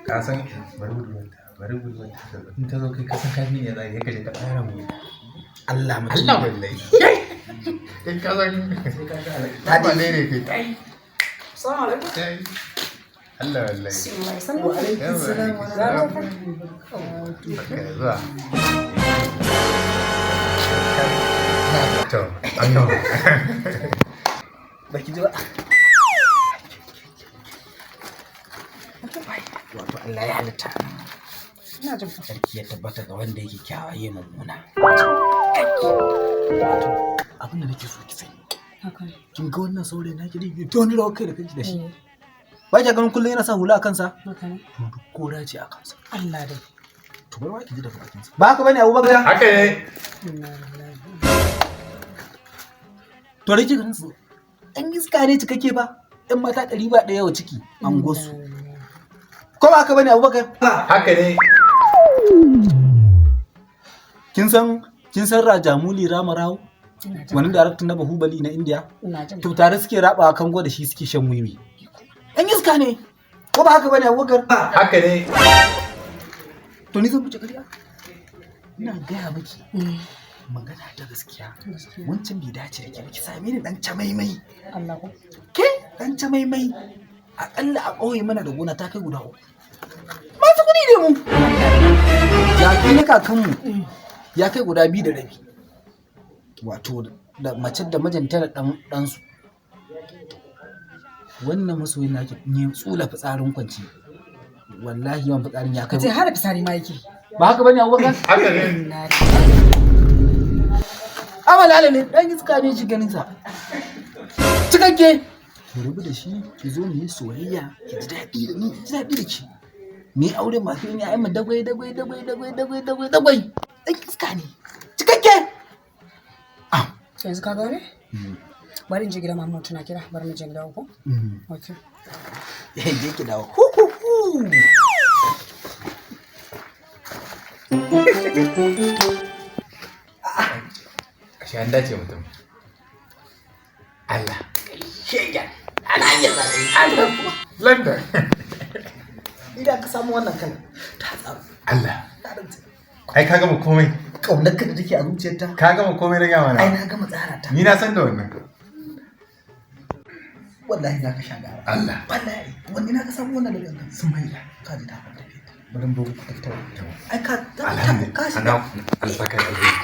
ka san bari budurwanta in ta zo kai ka san kafin ya zai ka je ka tsara mu Allah mutum wallahi kai ka san ta ba ne kai assalamu alaikum Allah wallahi wa alaikum salam wa rahmatullahi to anno baki ji ba wato Allah ya halitta ina jin sarki ya tabbata ga wanda yake kyawaye mummuna wato abin da nake so ki sani kin ga wannan saurayi na ki rige to ni rawa kai da kanki da shi ba ki ganin kullun yana sa hula a kansa to duk kora ce a kansa Allah dai to bai wa ki ji da bakin sa ba haka bane Abubakar haka ne to rike ganin su an iska ne cikakke ba ɗan mata 100 ba ɗaya wa ciki an gosu ko ba haka bane Abubakar haka ne kin san Rajamuli Ramarawo wani daraktan na Bahubali na India to tare suke rabawa kango da shi suke shan wiwi an iska ne ko ba haka bane Abubakar haka ne to ni zan fice kariya ina gaya miki magana ta gaskiya wancan bai dace da ke ba ki same ni dan camaimai Allah ko ke dan camaimai akalla a ƙauye mana da gona ta kai guda 3 masu kuɗi ne mu yaƙi na kakanmu ya kai guda 2 da rabi wato da mace da mijinta da ɗansu wannan masoyin naki ne tsula fitsarin kwanci wallahi yawan fitsarin ya kai sai har fitsari ma yake ba haka bane Abubakar haka ne amalala ne dan iska ne shi ganin sa cikakke ki rubu da shi ki zo mu yi soyayya ki ji daɗi da ni ji daɗi da ki ni aure masu yin ai mu dagwai dan iska ne cikakke yanzu ka gane bari in je gida mamu tana kira bari mu je gida ko okay je ki dawo ashe an dace mutum Allah shegen alayyar Allah London idan ka samu wannan kan ta tsaro Allah ai ka gama komai kaunar ka da take a zuciyarta ka gama komai na gama ai na na gama tsara ta ni na san da wannan wallahi na ka sha gara Allah wallahi wani na ka samu wannan da gangan sun mai ka ji ta fara bari mu ta fita ai ka ka shi ana alfaka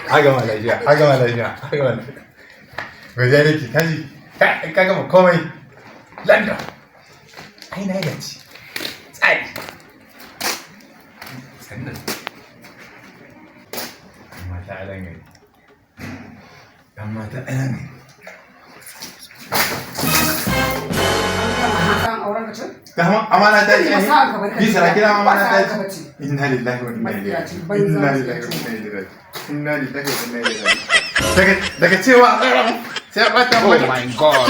a gama lafiya a gama lafiya a gama lafiya gajiya nake kaji ka gama komai London ai na yaci tsari sannan mata alan gari dan mata alan gari dama amana ta ce bisa na kira amana ta ce inna lillahi wa inna ilaihi raji'un inna lillahi wa inna ilaihi raji'un daga cewa sai a bata mai oh my god